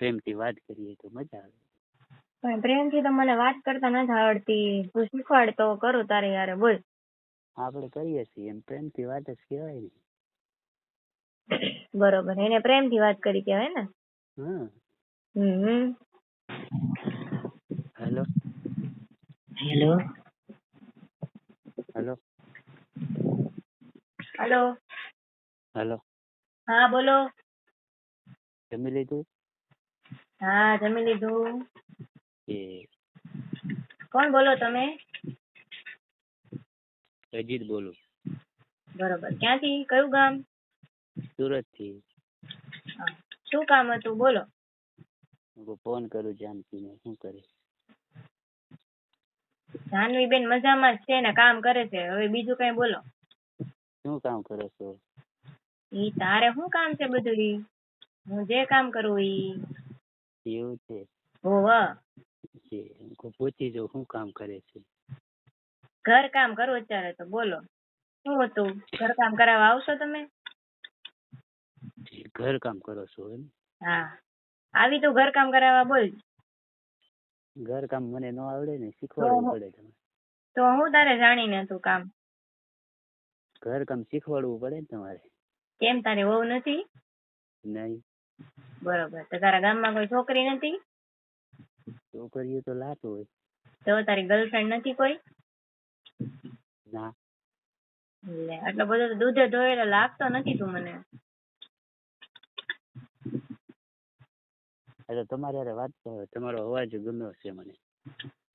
પ્રેમથી વાત કરીએ તો મજા આવે. પણ પ્રેમથી તો મને વાત કરતા નથી આવડતી. તું શીખવાડ તો કરું તારે યારે. બોલ. આપણે કરીએ છીએ એમ પ્રેમથી વાત જ કહેવાય ને. બરોબર, એને પ્રેમથી વાત કરી કહેવાય ને. હા. Hello. Hello. Hello. Hello. Hello. હા બોલો. જમી લીધું? હા જમી લીધું. એ કોણ બોલો તમે? અજીત બોલું. બરોબર, ક્યાંથી, કયું ગામ? સુરતથી. શું કામ હતું બોલો. ફોન કરું જાનકીને, શું કરે? જાનવી બેન મજામાં જ છે ને, કામ કરે છે. હવે બીજું કઈ બોલો. શું કામ કરો છો? ઈ તારે શું કામ છે બધું? ઈ હું જે કામ કરું ઈ. એવું છે? હોવા. પૂછી જો શું કામ કરે છે? ઘર કામ કરું અત્યારે તો. બોલો શું હતું? ઘર કામ કરાવવા આવશો તમે? ઘર કામ કરો છો એમ? હા આવી તું ઘર કામ કરાવવા. બોલ. ઘર કામ મને ન આવડે ને, શીખવાડવું પડે તમે. તો હું તારે જાણીને તું કામ? ઘર કામ શીખવાડવું પડે ને તમારે. કેમ તારી વહુ નથી? નહીં. બરોબર, તો તારા ગામમાં કોઈ છોકરી નથી? છોકરીઓ તો લાટ હોય. તો તારી ગર્લફ્રેન્ડ નથી કોઈ? ના. લે, આટલો બધો તો દૂધે ધોયેલો લાગતો નથી તું મને. એટલે તમારે યાર વાત કરો, તમારો અવાજ ગમ્યો છે મને.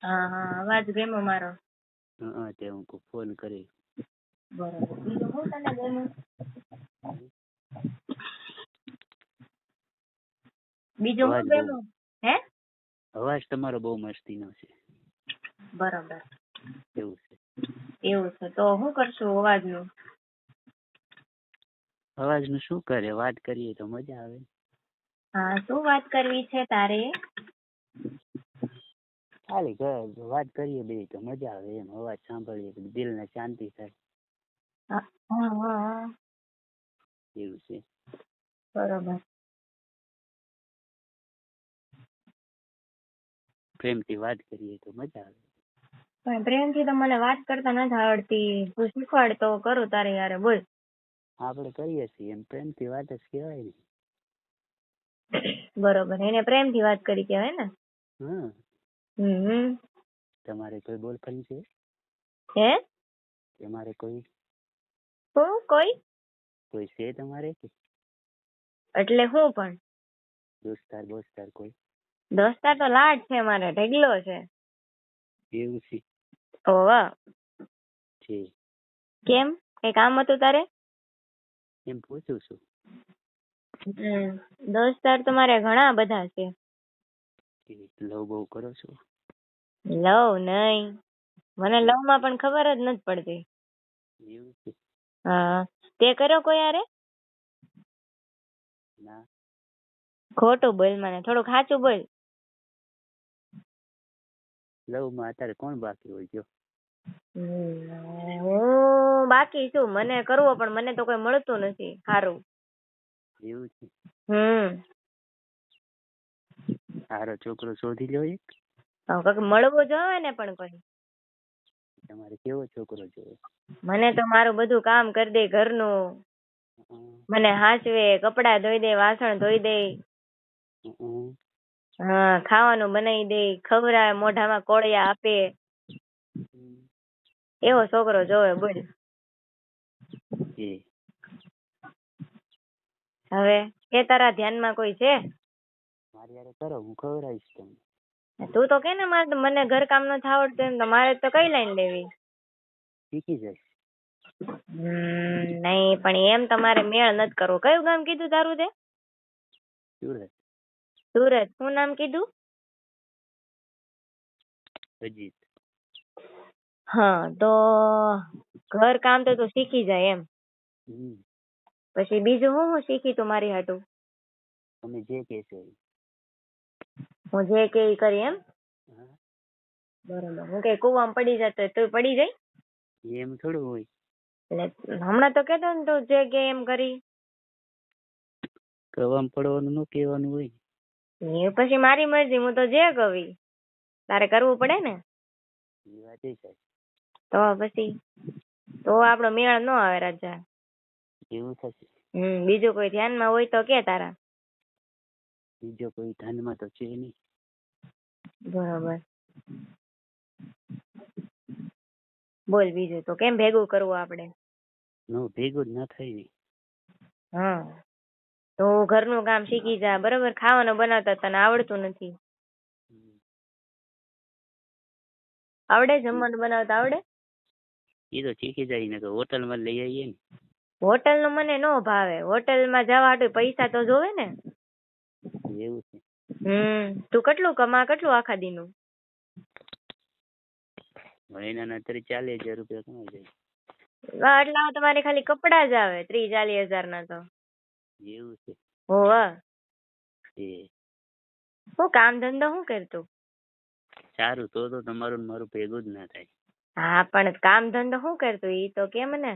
હા હા, અવાજ ગમ્યો મારો. હા તે હું ફોન કરી. બરોબર, બીજું શું તને ગમ્યું? બીજું શું ગમ્યું? હે? અવાજ તમારો બહુ મસ્તીનો છે. બરોબર. એવું છે? એવું છે, તો શું કરશું અવાજનું? અવાજનું શું કરે, વાત કરીએ તો મજા આવે. હા, શું વાત કરવી છે તારે? ખાલી વાત કરીએ બે તો મજા આવે એમ, અવાજ સાંભળીએ તો દિલને શાંતિ થાય. હા. એવું છે? બરોબર. પ્રેમથી વાત કરીએ તો મજા આવે. પણ પ્રેમથી તો મને વાત કરતા નથી આવડતી. તું શીખવાડ તો કરું તારે યારે. બોલ. આપણે કરીએ છીએ એમ પ્રેમથી વાત જ કહેવાય ને. બરોબર, એને પ્રેમથી વાત કરી કહેવાય ને. હા. તમારે કોઈ બોયફ્રેન્ડ છે? હે? તમારે કોઈ છે તમારે? એટલે હું પણ? દોસ્તાર કોઈ? દોસ્તાર તો લાડ છે મારે, ઢગલો છે. એવું છે? ઓવા. છે. કેમ, કઈ કામ હતું તારે? એમ પૂછું છું. દોસ્તાર તો મારે ઘણા બધા છે. લવ બહુ કરો છો? લવ નહીં, મને લવ માં પણ ખબર જ નથી પડતી. એવું છે? હા, તે કર્યો કોઈ હારે? ના. ખોટું બોલ, મને થોડું સાચું બોલ. લવ માં અત્યારે કોણ બાકી હોય ગયો? હું બાકી છું, મને કરવો પણ મને તો કોઈ મળતું નથી સારું. એવું છે? સારો છોકરો શોધી લો એક. મળવો જોઈએ ને પણ કોઈ. તમારે કેવો છોકરો જોઈએ? મને તો મારું બધું કામ કરી દે ઘરનું, મને હાચવે, કપડા ધોઈ દે, વાસણ ધોઈ દે. હા, ખાવાનું બનાવી દે, ખવડાવે, મોઢામાં કોળિયા આપે. એવો છોકરો જોવે. બોલ. હવે કે તારા ધ્યાનમાં કોઈ છે? મારી યારે કરો, હું ખવડાવીશ તમને. તું તો કે ને મને ઘર કામ નથી આવડતું એમ, તો મારે તો કઈ લાઈન લેવી? શીખી જઈશ. નહીં, પણ એમ તમારે મેળ નથી કરવો. કયું ગામ કીધું તારું તે? સુરત. સુરત. શું નામ કીધું? અજીત. હા, તો ઘર કામ તો તું શીખી જાય એમ. પછી બીજું હું શીખી તું મારી હાટુ? તમે જે કહેશો. હું જે કે ઈ કરી એમ? બરોબર. હું કઈ કુવામાં પડી જતો તું પડી જાય? એમ થોડું હોય. એટલે હમણાં તો કેતો ને તું જે કે એમ કરી. કવામાં પડવાનું ન કહેવાનું હોય. એ પછી મારી મરજી, હું તો જે કવી તારે કરવું પડે ને. એ વાત એ છે. તો પછી તો આપણો મેળ ન આવે રાજા. એવું થશે. બીજું કોઈ ધ્યાનમાં હોય તો કે તારા. બીજો કોઈ ધ્યાનમાં તો છે નહીં. બરોબર. બોલ બીજું તો કેમ ભેગું કરવું આપણે? નો ભેગું જ ના થાય ને. હા, તો ઘરનું કામ શીખી જા, બરોબર? ખાવાનું બનાવતા તને આવડતું નથી. આવડે? જમવાનું બનાવતા આવડે? એ તો શીખી જાય ને, તો હોટલમાં લઈ આવીએ ને. હોટલ નું મને નો ભાવે. હોટલમાં જવા માટે પૈસા તો જોવે ને. એવું છે. તું કેટલું કમા, કેટલું આખા દીનું? મહિનાના 30-40 હજાર રૂપિયા કમાઈ જાય. એટલા તમારે ખાલી કપડા જ આવે 30-40 હજાર ના તો. એવું છે. હોવા એ હું કામ ધંધો શું કરતું? સારું, તો તમારું ને મારું ભેગું જ ના થાય. હા, પણ કામ ધંધો શું કરતું ઈ તો કેમ ને.